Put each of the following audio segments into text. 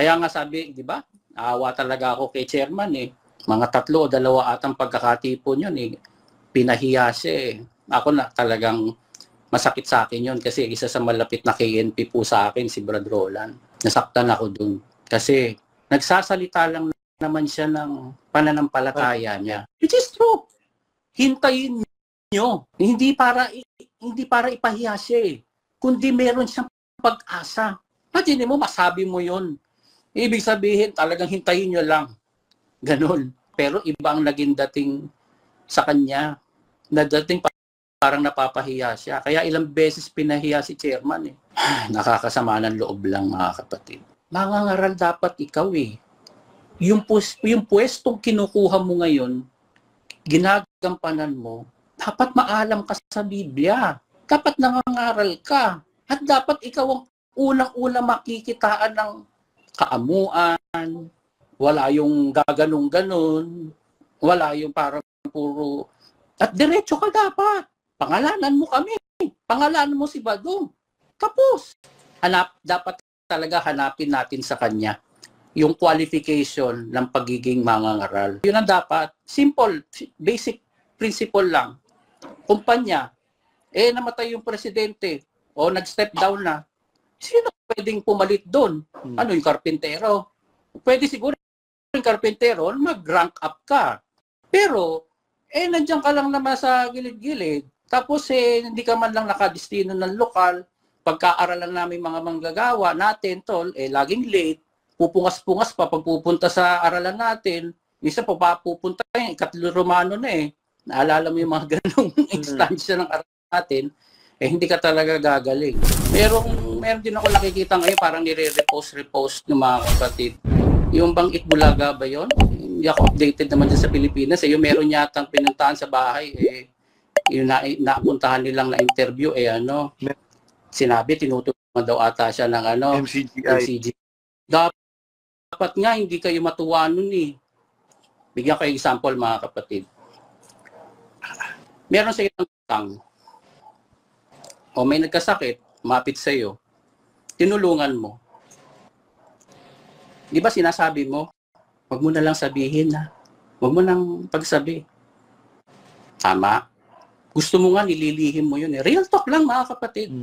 Kaya nga sabi, di ba? Awa talaga ako kay chairman eh. Mga 3 o 2 atang pagkakatipon yun eh. Pinahiya siya eh. Ako na talagang masakit sa akin yun kasi isa sa malapit na KNP po sa akin, si Brad Roland. Nasaktan ako dun. Kasi nagsasalita lang naman siya ng pananampalataya niya. Which is true. Hintayin nyo. Hindi para ipahiya siya eh. Kundi meron siyang pag-asa. Imagine mo, masabi mo yun. Ibig sabihin, talagang hintayin nyo lang. Ganon. Pero iba ang naging dating sa kanya. Nadating parang napapahiya siya. Kaya ilang beses pinahiya si chairman eh. Nakakasama ng loob lang mga kapatid. Mangangaral dapat ikaw eh. Yung pwestong kinukuha mo ngayon, ginagampanan mo, dapat maalam ka sa Biblia. Dapat nangangaral ka. At dapat ikaw ang unang-unang makikitaan ng kaamuan. Wala yung gaganong-ganon. Wala yung parang puro. At diretso ka dapat. Pangalanan mo kami. Pangalanan mo si Badong. Tapos. Dapat talaga hanapin natin sa kanya yung qualification ng pagiging mangangaral. Yun ang dapat. Simple, basic principle lang. Kumpanya, namatay yung presidente o nag-step down na. Sino pwedeng pumalit doon? Ano yung karpintero? Pwede siguro yung karpintero, mag-rank up ka. Pero, nandiyan ka lang naman sa gilid-gilid. Tapos, hindi ka man lang nakadestino ng lokal. Pagkaaralan namin mga manggagawa natin, tol, laging late. Pupungas-pungas pa pag pupunta sa aralan natin. Minsan pupunta yung ikatlong Romano na eh. Naalala mo yung mga ganong instansya ng aralan natin. Hindi ka talaga gagaling. Meron din ako nakikita ngayon parang nire-repost ng mga kapatid. Yung bang Itbulaga ba yun? Hindi ako updated naman dyan sa Pilipinas. Yung meron yatang pinuntahan sa bahay. Yung napuntahan nilang na-interview, sinabi, tinutulungan daw ata siya ng MCGI. Dapat nga, hindi kayo matuwa nun eh. Bigyan kayo example mga kapatid. Meron sa isang utang. O may nagkasakit, mapit sa iyo. Tinulungan mo. Di ba sinasabi mo, wag mo na lang sabihin na. Wag mo nang pagsabi. Tama. Gusto mo nga, nililihim mo yun eh. Real talk lang mga kapatid.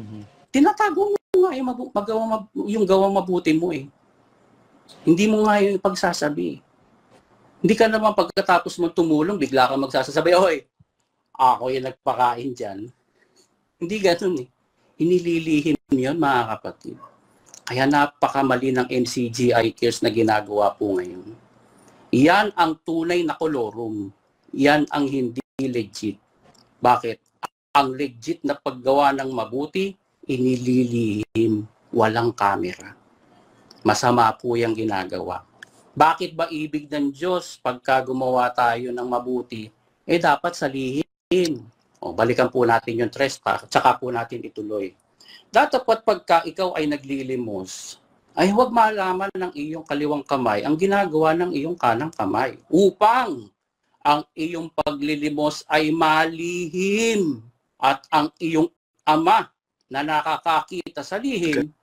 Tinatago mo nga yung gawang mabuti mo eh. Hindi mo nga yung pagsasabi. Hindi ka naman pagkatapos mo tumulong, bigla ka magsasabi, "Hoy, ako yung nagpakain dyan." Hindi ganun eh. Inililihim yun mga kapatid. Kaya napakamali ng MCGI Cares na ginagawa po ngayon. Yan ang tunay na kolorum. Yan ang hindi legit. Bakit? Ang legit na paggawa ng mabuti, inililihim, walang camera. Masama po yung ginagawa. Bakit ba ibig ng Diyos pagka gumawa tayo ng mabuti? Dapat salihin. Balikan po natin yung trespass, tsaka po natin ituloy. Dapat pagka ikaw ay naglilimos, ay huwag malaman ng iyong kaliwang kamay ang ginagawa ng iyong kanang kamay upang ang iyong paglilimos ay malihim at ang iyong ama na nakakakita sa lihim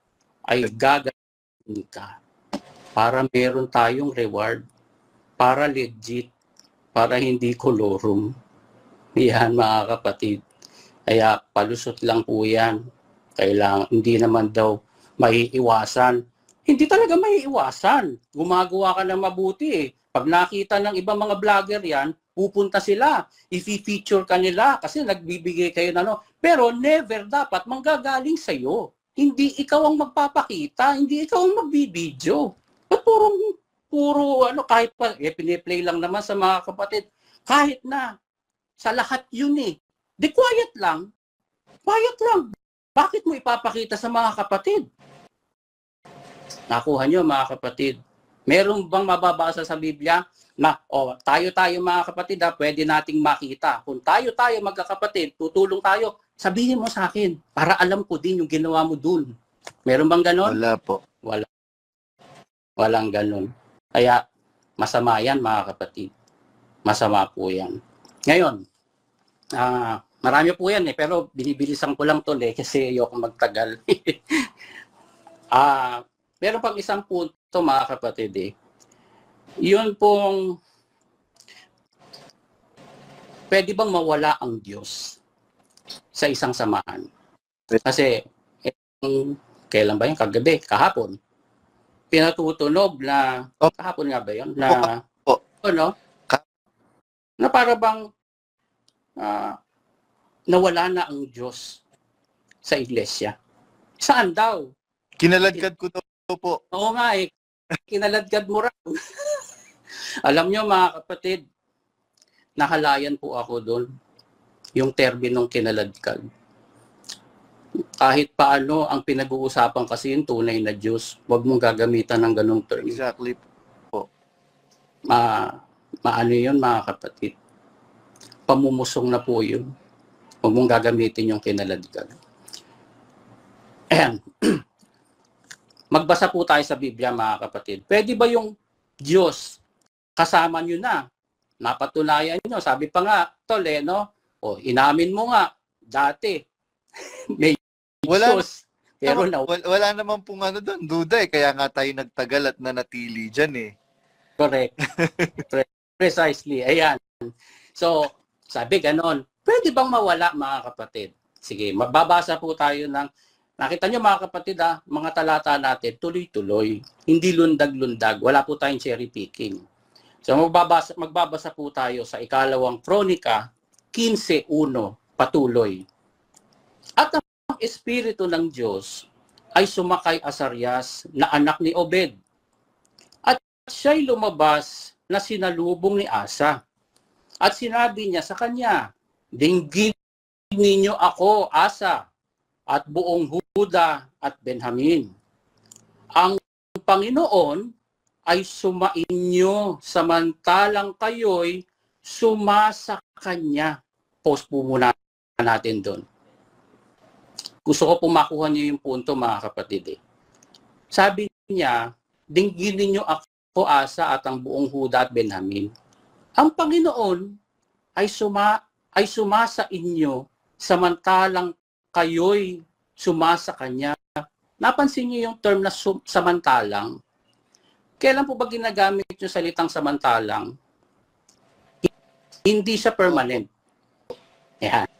ay gagawin ka para meron tayong reward, para legit, para hindi kolorum. Yan mga kapatid. Kaya palusot lang po yan. Kailangan, hindi naman daw maiiwasan. Hindi talaga maiiwasan. Gumagawa ka ng mabuti eh. Pag nakita ng ibang mga vlogger yan, pupunta sila. I-feature ka nila kasi nagbibigay kayo na Pero never dapat manggagaling sa'yo. Hindi ikaw ang magpapakita. Hindi ikaw ang magbibideo. Ba't puro kahit pa, piniplay lang naman sa mga kapatid. Kahit na, sa lahat yun eh. Di quiet lang. Quiet lang. Bakit mo ipapakita sa mga kapatid? Nakuha nyo mga kapatid. Meron bang mababasa sa Biblia na tayo mga kapatid pwede nating makita. Kung tayo magkakapatid, tutulong tayo, sabihin mo sa akin para alam ko din yung ginawa mo dun. Meron bang ganon? Wala po. Walang ganon. Kaya masama yan mga kapatid. Masama po yan. Ngayon, marami po yan pero binibilisan ko lang kasi ayoko magtagal. Meron pang isang punto ito mga kapatid yun pong pwede bang mawala ang Diyos sa isang samahan? Kasi kailan ba yun? Kagabi, kahapon. Pinatutunog na, kahapon nga ba yun? Na, ano? Na para bang nawala na ang Diyos sa iglesia. Saan daw? Kinaladkad ko to po. Oo nga kinaladkad mo raw. Alam nyo mga kapatid, nakalayan po ako doon. Yung terminong kinaladkad. Kahit paano ang pinag-uusapan kasi yung tunay na Diyos, huwag mong gagamitan ng ganong term. Exactly po. Maano yun mga kapatid? Pamumusong na po yun. Huwag mong gagamitin yung kinaladkad. Ayan. Magbasa po tayo sa Biblia mga kapatid. Pwede ba yung Diyos kasama nyo na? Napatunayan nyo. Sabi pa nga, Tol, no? O, inamin mo nga, dati. May Diyos. Pero wala naman pong doon, duda kaya nga tayo nagtagal at nanatili dyan Correct. Precisely. Ayan. So, sabi ganon. Pwede bang mawala mga kapatid? Sige, magbabasa po tayo ng, nakita nyo mga kapatid mga talata natin, tuloy-tuloy. Hindi lundag-lundag. Wala po tayong cherry picking. So, magbabasa po tayo sa ikalawang Kronika, 15:1, patuloy. At ang Espiritu ng Diyos ay sumakay Asarias na anak ni Obed. At siya'y lumabas na sinalubong ni Asa. At sinabi niya sa kanya, dinggin ninyo ako, Asa, at buong Huda at Benjamin. Ang Panginoon ay sumainyo samantalang kayo'y sumasa kanya. Post po muna natin doon. Gusto ko po makuha niyo yung punto mga kapatid Sabi niya, dinggin ninyo ako, Asa, at ang buong Huda at Benjamin. Ang Panginoon ay sumasa inyo samantalang kayo'y sumasa kanya. Napansin niyo yung term na samantalang? Kailan po ba ginagamit yung salitang samantalang? Hindi siya permanent. Yan.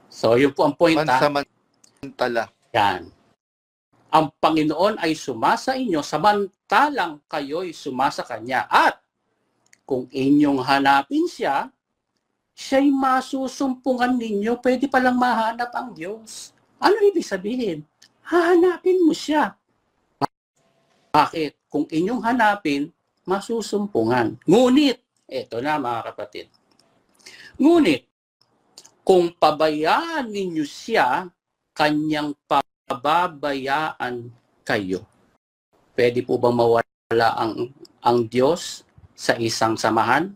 So, yun po ang point. Pansamantala. Yan. Ang Panginoon ay sumasa inyo samantalang kayo'y sumasa kanya. At kung inyong hanapin siya, siya'y masusumpungan ninyo. Pwede palang mahanap ang Diyos. Ano ibig sabihin? Hahanapin mo siya. Bakit? Kung inyong hanapin, masusumpungan. Ngunit, eto na mga kapatid. Ngunit, kung pabayaan ninyo siya, kanyang pababayaan kayo. Pwede po bang mawala ang Diyos sa isang samahan?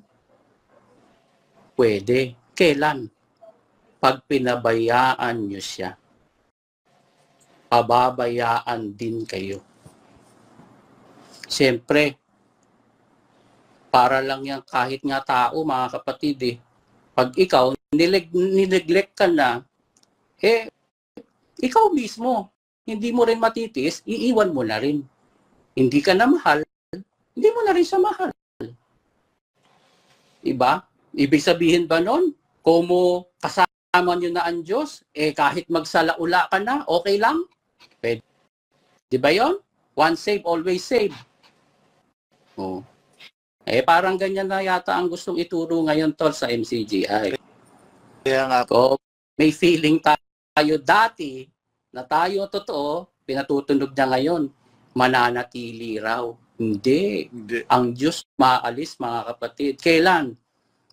Pwede. Kailan? Pag pinabayaan nyo siya. Pababayaan din kayo. Siyempre, para lang yan kahit nga tao, mga kapatid Pag ikaw, nineglect ka na, ikaw mismo, hindi mo rin matitis, iiwan mo na rin. Hindi ka na mahal, hindi mo na rin siya mahal. Iba? Ibig sabihin ba nun, kung mo kasama nyo na ang Diyos, kahit magsalaula ka na, okay lang? Pwede. Di ba yun? Once saved, always saved. Oh. Parang ganyan na yata ang gustong ituro ngayon, Tol, sa MCGI. Kaya nga po. May feeling tayo dati na tayo totoo, pinatutunog niya ngayon, mananatili raw. Hindi. Ang Diyos maalis, mga kapatid. Kailan?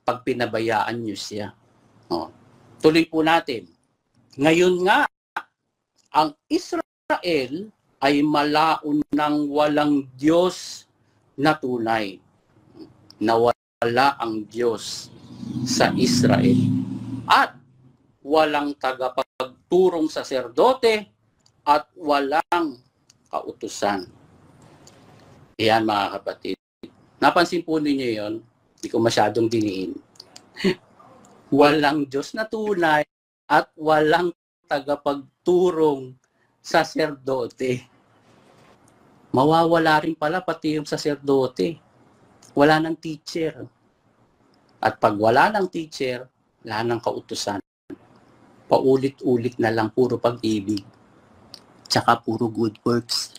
Pag pinabayaan niyo siya. Tuloy po natin. Ngayon nga, ang Israel ay malaon ng walang Diyos na tunay. Nawala ang Diyos sa Israel. At walang tagapagturong saserdote at walang kautusan. Iyan mga kapatid. Napansin po ninyo yon? Hindi ko masyadong diniin. Walang Diyos na tunay at walang tagapagturong saserdote. mawawala rin pala pati yung saserdote. Wala ng teacher. At pag wala ng teacher, wala ng kautusan. Paulit-ulit na lang, puro pag-ibig. Tsaka puro good works.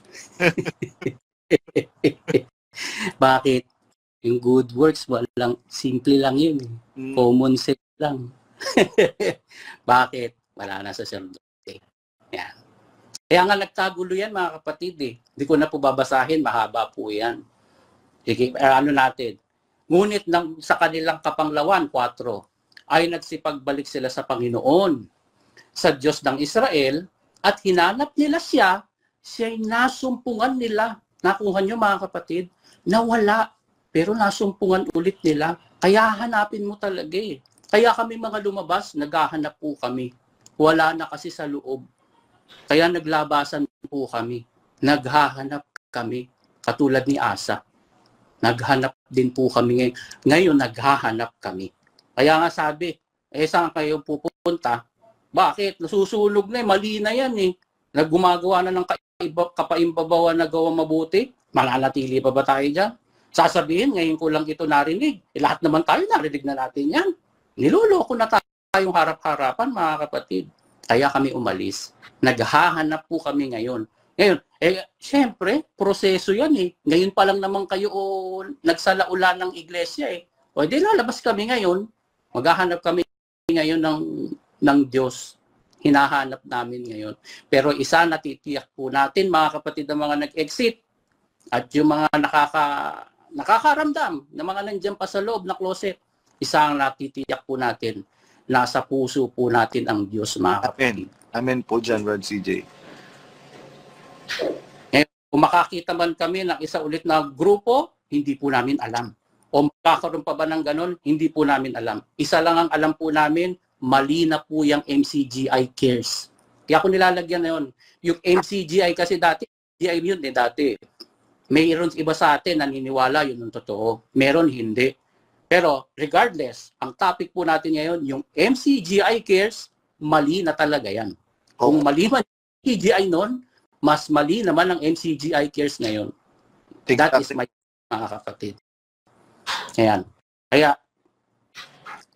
Bakit? Yung good works, walang, simple lang yun. Common sense lang. Bakit? Wala na saserdote. Yan. Kaya nga nagkagulo yan, mga kapatid. Hindi ko na po babasahin, mahaba po yan. Sige, ano natin. Ngunit sa kanilang kapanglawan, 4, ay nagsipagbalik sila sa Panginoon, sa Diyos ng Israel, at hinanap nila siya'y nasumpungan nila. Nakuha nyo, mga kapatid, nawala, pero nasumpungan ulit nila. Kaya hanapin mo talaga eh. Kaya kami mga lumabas, naghahanap po kami. Wala na kasi sa loob. Kaya naglabasan po kami. Naghahanap kami, katulad ni Asa. Naghanap din po kami ngayon. Ngayon, naghahanap kami. Kaya nga sabi, saan kayo pupunta? Bakit? Nasusunog na eh. Mali na yan eh. Naggumagawa na ng kapaimbabawan na gawa mabuti. Mananatili pa ba tayo dyan? Sasabihin, ngayon ko lang ito narinig. Lahat naman tayo narinig na natin yan. Niloloko na tayong harap-harapan, mga kapatid. Kaya kami umalis. Naghahanap po kami ngayon. Ngayon, siyempre, proseso yan eh. Ngayon pa lang naman kayo nagsalaula ng iglesia eh. O di lalabas kami ngayon. Maghahanap kami ngayon ng Diyos. Hinahanap namin ngayon. Pero isa natitiyak po natin, mga kapatid na mga nag-exit at yung mga nakakaramdam na mga nandiyan pa sa loob na closet, isa ang natitiyak po natin. Nasa puso po natin ang Diyos, mga kapatid. Amen po dyan, Brad CJ. Kung makakita man kami ng isa ulit na grupo, hindi po namin alam. O magkakaroon pa ba ng ganon, hindi po namin alam. Isa lang ang alam po namin, mali na po yung MCGI Cares. Kaya ako nilalagyan na yun. Yung MCGI kasi dati, GI yun dati. Mayroon iba sa atin naniniwala yun ang totoo. Meron hindi. Pero regardless, ang topic po natin ngayon, yung MCGI Cares, mali na talaga yan. Kung mali man MCGI noon, mas mali naman ang MCGI Cares ngayon. That is my mga kapatid. Ayan. Kaya,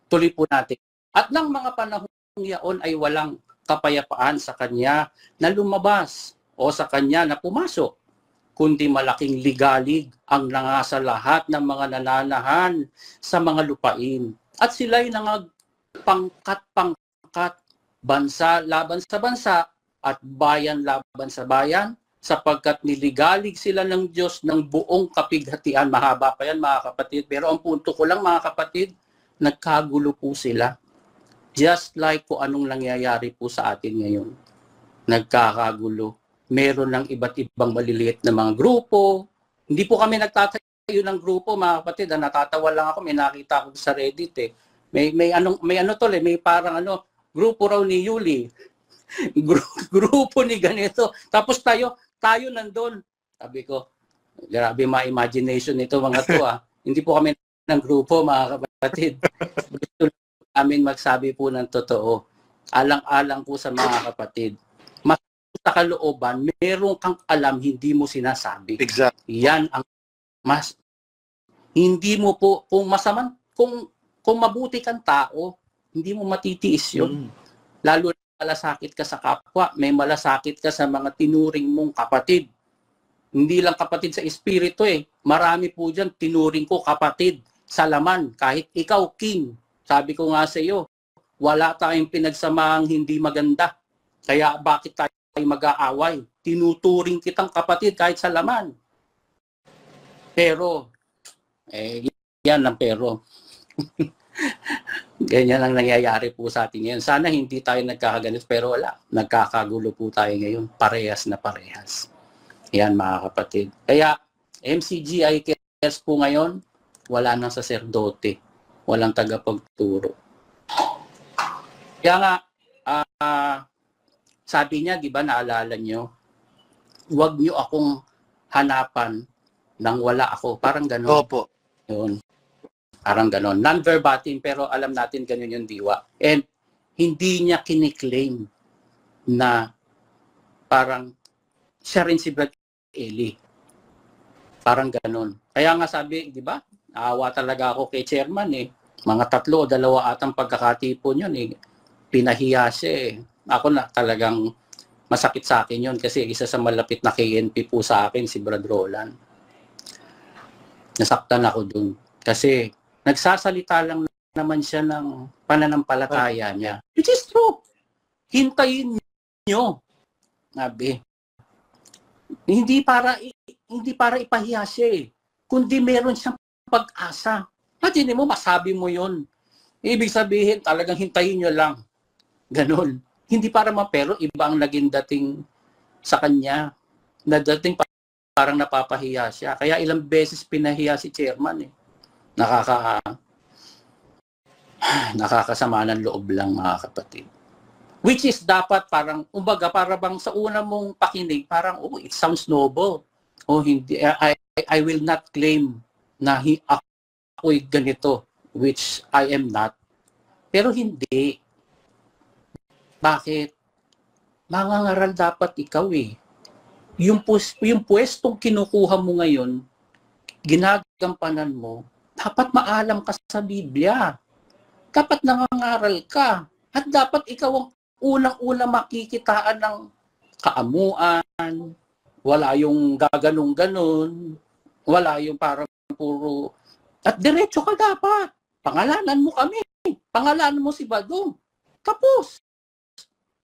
tuloy po natin. At ng mga panahon yaon ay walang kapayapaan sa kanya na lumabas o sa kanya na pumasok, kundi malaking ligalig ang nangasa lahat ng mga nananahan sa mga lupain. At sila'y nangagpangkat-pangkat, bansa laban sa bansa, at bayan laban sa bayan, sapagkat niligalig sila ng Diyos ng buong kapighatian. Mahaba pa yan, mga kapatid. Pero ang punto ko lang, mga kapatid, nagkagulo po sila. Just like kung anong nangyayari po sa atin ngayon. Nagkakagulo. Meron ng iba't ibang maliliit na mga grupo. Hindi po kami nagtatayo ng grupo, mga kapatid. Natatawa lang ako, may nakita ko sa Reddit eh. May parang grupo raw ni Yuli. Grupo ni ganito. Tapos tayo nandun. Sabi ko, grabe ma-imagination nito mga to ah. Hindi po kami ng grupo, mga kapatid. Gusto namin magsabi po ng totoo. Alang-alang po sa mga kapatid. Mas sa kalooban, meron kang alam, hindi mo sinasabi. Exactly. Yan ang mas hindi mo po kung mabuti kang tao, hindi mo matitiis yun. Lalo na malasakit ka sa kapwa, may malasakit ka sa mga tinuring mong kapatid. Hindi lang kapatid sa espiritu eh. Marami po dyan, tinuring ko kapatid sa laman. Kahit ikaw, king. Sabi ko nga sa iyo, wala tayong pinagsamahang hindi maganda. Kaya bakit tayo mag-aaway? Tinuturing kitang kapatid kahit sa laman. Pero, yan lang pero. Ganyan lang nangyayari po sa atin ngayon. Sana hindi tayo nagkakaganito, pero wala. Nagkakagulo po tayo ngayon. Parehas na parehas. Yan, mga kapatid. Kaya, MCGI Cares po ngayon, wala nang saserdote. Walang tagapagturo. Kaya nga, sabi niya, di ba, naalala nyo, huwag nyo akong hanapan nang wala ako. Parang gano'n. Opo. Yun. Parang gano'n. Non-verbatim, pero alam natin gano'n yung diwa. And hindi niya kiniklaim na parang siya rin si Brad Eli. Parang ganun. Kaya nga sabi, di ba? Awa talaga ako kay chairman eh. Mga 3 o 2 atang pagkakatipon yun eh. Pinahiya siya eh. Ako na talagang masakit sa akin yun kasi isa sa malapit na KNP po sa akin, si Brad Roland. Nasaktan ako dun. Kasi nagsasalita lang naman siya ng pananampalataya niya. Which is true. Hintayin nyo. Sabi. Hindi para ipahiya siya eh. Kundi meron siyang pag-asa. Imagine mo, masabi mo yun. Ibig sabihin, talagang hintayin nyo lang. Ganon. Hindi para pero iba ang naging dating sa kanya. Na dating parang napapahiya siya. Kaya ilang beses pinahiya si chairman eh. Nakakasama ng loob lang mga kapatid. Which is dapat parang, umbaga, para bang sa una mong pakinig, parang, oh, it sounds noble. Oh, hindi, I will not claim na ako'y ganito, which I am not. Pero hindi. Bakit? Mangangaral dapat ikaw eh. Yung pwestong kinukuha mo ngayon, ginagampanan mo, dapat maalam ka sa Biblia. Dapat nangangaral ka. At dapat ikaw ang unang-una makikitaan ng kaamuan, wala yung gaganong-ganon, wala yung parang puro, at diretso ka dapat. Pangalanan mo kami. Pangalanan mo si Badong. Tapos.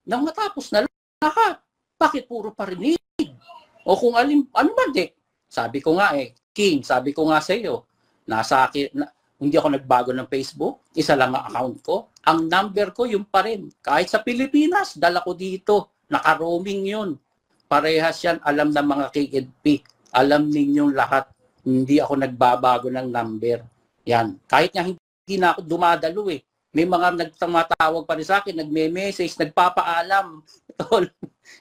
Nang matapos na lahat. Bakit puro parinig? O kung ano man di. Sabi ko nga King, sabi ko nga sa iyo, nasa akin, hindi ako nagbago ng Facebook, isa lang ang account ko. Ang number ko yung pa rin. Kahit sa Pilipinas, dala ko dito. Naka-roaming yun. Parehas yan, alam ng mga KNP. Alam ninyong lahat. Hindi ako nagbabago ng number. Yan. Kahit nga hindi na ako dumadalo eh. May mga nagtamatawag pa rin sa akin, nagme-message, nagpapaalam.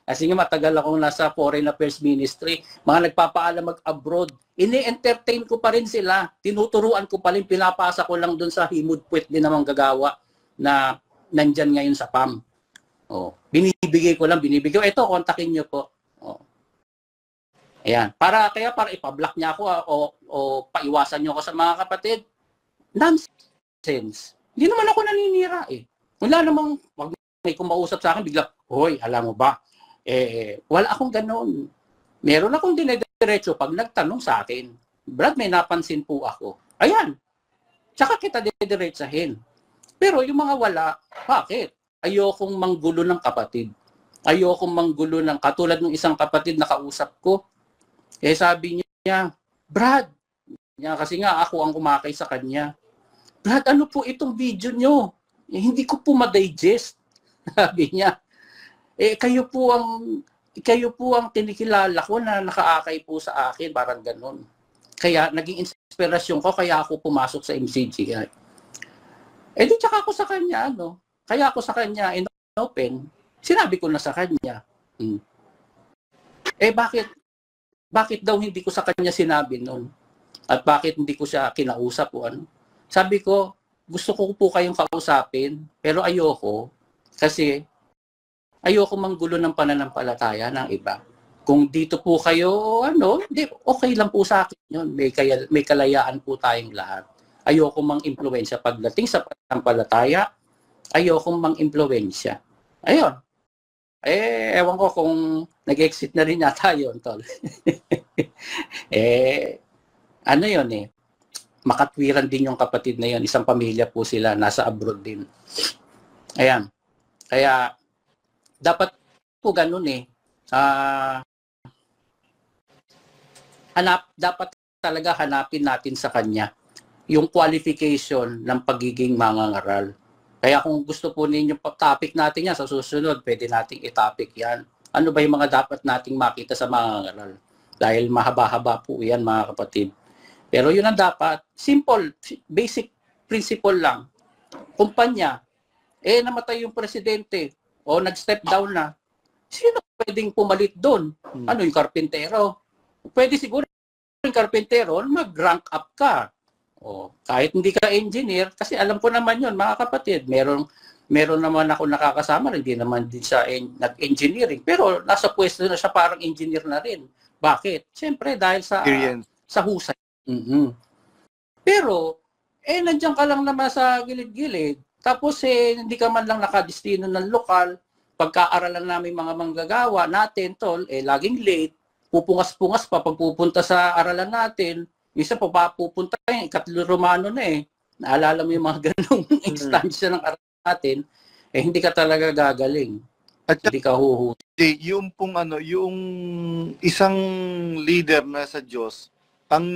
Kasi nga matagal akong nasa Foreign Affairs Ministry. Mga nagpapaalam mag-abroad. Ini-entertain ko pa rin sila. Tinuturuan ko pa rin, pinapasa ko lang dun sa himud-puwet din namang gagawa na nandyan ngayon sa PAM. Oh, binibigay ko lang. Ito, kontakin nyo po. Oh. Ayan. Kaya para ipablock niya ako o paiwasan nyo ako sa mga kapatid. Nonsense. Hindi naman ako naninira eh. Wala namang, wag may kumausap sa akin, bigla, hoy, alam mo ba, wala akong ganoon. Meron akong dinediretso pag nagtanong sa akin, Brad, may napansin po ako. Ayan. Tsaka kita didiretsahin. Pero yung mga wala, bakit? Ayokong manggulo ng kapatid. Ayokong manggulo ng, katulad ng isang kapatid na kausap ko, sabi niya, Brad, kasi nga ako ang kumakay sa kanya. Brad, ano po itong video nyo? Hindi ko po ma-digest. Sabi niya. Kayo po ang tinikilala ko na nakaakay po sa akin, parang ganun. Kaya naging inspirasyon ko, kaya ako pumasok sa MCGI. Di tsaka ako sa kanya, Kaya ako sa kanya, in open, sinabi ko na sa kanya. Bakit daw hindi ko sa kanya sinabi noon? At bakit hindi ko siya kinausap o ano? Sabi ko, gusto ko po kayong kausapin, pero ayoko. Kasi ayoko manggulo ng pananampalataya ng iba. Kung dito po kayo, okay lang po sa akin yun. May kalayaan po tayong lahat. Ayoko mang-impluwensya pagdating sa pananampalataya. Ayoko mang-impluwensya. Ayun. Ewan ko kung nag-exit na rin yata yun, tol. Ano yun makatwiran din yung kapatid na yun. Isang pamilya po sila, nasa abroad din. Ayan. Kaya, dapat po ganun dapat talaga hanapin natin sa kanya yung qualification ng pagiging mangangaral. Kaya kung gusto po ninyo topic natin yan sa susunod, pwede nating i-topic yan. Ano ba yung mga dapat nating makita sa mangangaral? Dahil mahaba-haba po yan mga kapatid. Pero yun ang dapat. Simple, basic principle lang. Kumpanya, namatay yung presidente o nag-step down na. Sino pwedeng pumalit doon? Ano yung karpintero? Pwede siguro yung karpintero, mag-rank up ka. O, kahit hindi ka engineer, kasi alam ko naman yun, mga kapatid, meron naman ako nakakasama, hindi naman din siya nag-engineering, pero nasa pwesto na siya parang engineer na rin. Bakit? Siyempre, dahil sa sa husay. Pero, nandiyan ka lang naman sa gilid-gilid. Tapos, hindi ka man lang nakadestino ng lokal. Pagkaaralan namin mga manggagawa natin, tol, laging late. Pupungas-pungas pa pag pupunta sa aralan natin. Minsan pa pupunta yung ikatlo Romano na Naalala mo yung mga ganong instansya ng aralan natin, hindi ka talaga gagaling. At hindi ka huhuti. Yung pong yung isang leader na sa Diyos, ang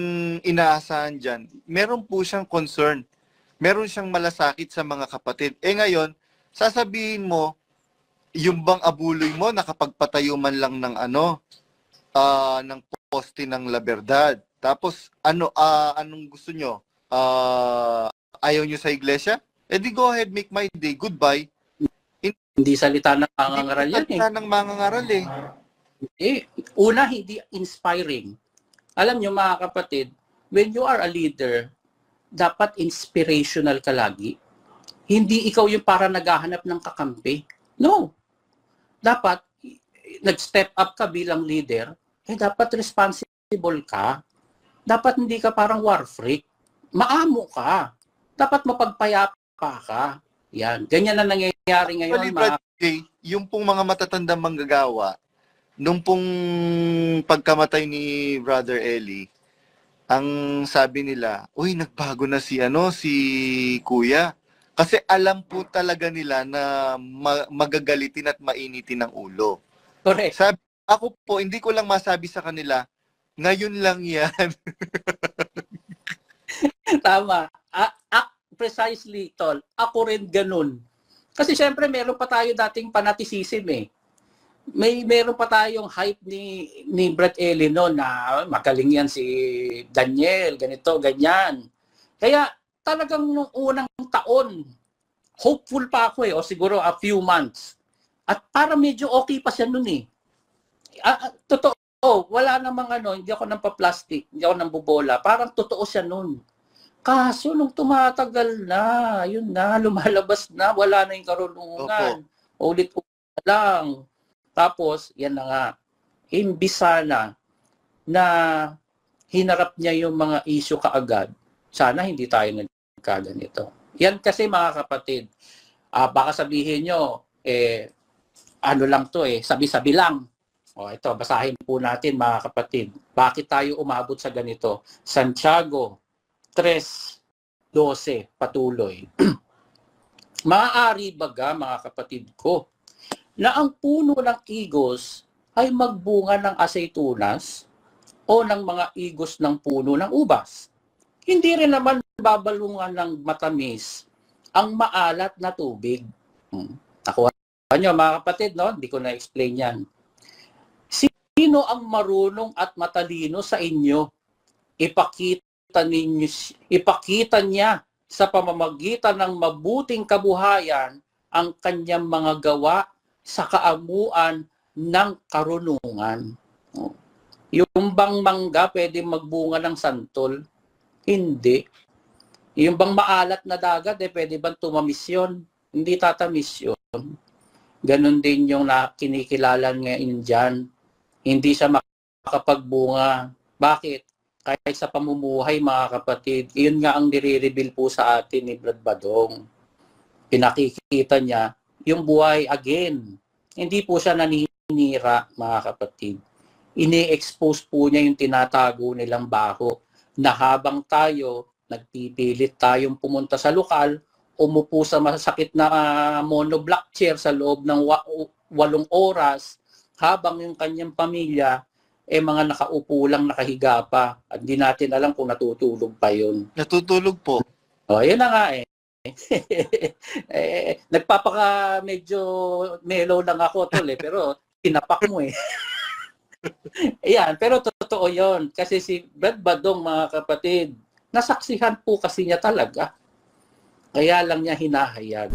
inaasahan dyan, meron po siyang concern. Meron siyang malasakit sa mga kapatid. Ngayon, sasabihin mo, yung bang abuloy mo, nakapagpatayo man lang ng ng poste ng La Verdad. Tapos, anong gusto nyo? Ayaw nyo sa iglesia? Di go ahead, make my day. Goodbye. Hindi salita ng mangangaral yan. Hindi salita ng mangangaral Una, hindi inspiring. Alam nyo mga kapatid, when you are a leader, dapat inspirational ka lagi. Hindi ikaw yung para naghahanap ng kakampi. No. Dapat, nag-step up ka bilang leader, dapat responsible ka. Dapat hindi ka parang war freak. Maamo ka. Dapat mapagpayapa ka. Yan. Ganyan na nangyayari ngayon. Yung pong mga matatandang manggagawa, nung pong pagkamatay ni Brother Eli, ang sabi nila, uy, nagbago na si Kuya. Kasi alam po talaga nila na magagalitin at mainitin ang ulo. Correct. Ako po, hindi ko lang masabi sa kanila, ngayon lang yan. Tama. Precisely, tol. Ako rin ganun. Kasi syempre meron pa tayo dating fanaticism meron pa tayong hype ni Brett Eli noon na magaling yan si Daniel, ganito, ganyan. Kaya talagang nung unang taon, hopeful pa ako o siguro a few months. At para medyo okay pa siya noon totoo, wala namang hindi ako nang pa-plastic, hindi ako nang bubola. Parang totoo siya noon. Kaso nung tumatagal na, yun na, lumalabas na, wala na yung karunungan. Ulit-ulit lang. Tapos, yan na nga, imbis sana na hinarap niya yung mga issue kaagad, sana hindi tayo nagkaganito. Yan kasi mga kapatid, baka sabihin nyo, lang to sabi-sabi lang. Ito, basahin po natin mga kapatid. Bakit tayo umabot sa ganito? Santiago 3:12, patuloy. Maaari baga, mga kapatid ko, na ang puno ng igos ay magbunga ng asaytunas o ng mga igos ng puno ng ubas? Hindi rin naman babalungan ng matamis ang maalat na tubig. Nakuha nyo, mga kapatid, no? Hindi ko na-explain yan. Sino ang marunong at matalino sa inyo? Ipakita niya sa pamamagitan ng mabuting kabuhayan ang kanyang mga gawa sa kaamuan ng karunungan. Yung bang mangga pwede magbunga ng santol? Hindi. Yung bang maalat na dagat, pwede bang tumamis yun? Hindi tatamis yun. Ganon din yung kinikilala ngayon dyan. Hindi siya makapagbunga. Bakit? Kahit sa pamumuhay, mga kapatid, yun nga ang nire-reveal po sa atin ni Brad Badong. Pinakikita niya yung buhay again. Hindi po siya naninira, mga kapatid. Ini-expose po niya yung tinatago nilang baho na habang tayo, nagpipilit tayong pumunta sa lokal, umupo sa masakit na monoblock chair sa loob ng 8 oras, habang yung kanyang pamilya, mga nakaupo lang, nakahiga pa. At hindi natin alam kung natutulog pa yun. Natutulog po. Yun na nga nagpapaka medyo mellow lang ako, tol, pero tinapak mo Ayan, pero totoo yun. Kasi si Brad Badong, mga kapatid, nasaksihan po kasi niya talaga. Kaya lang niya hinahayag.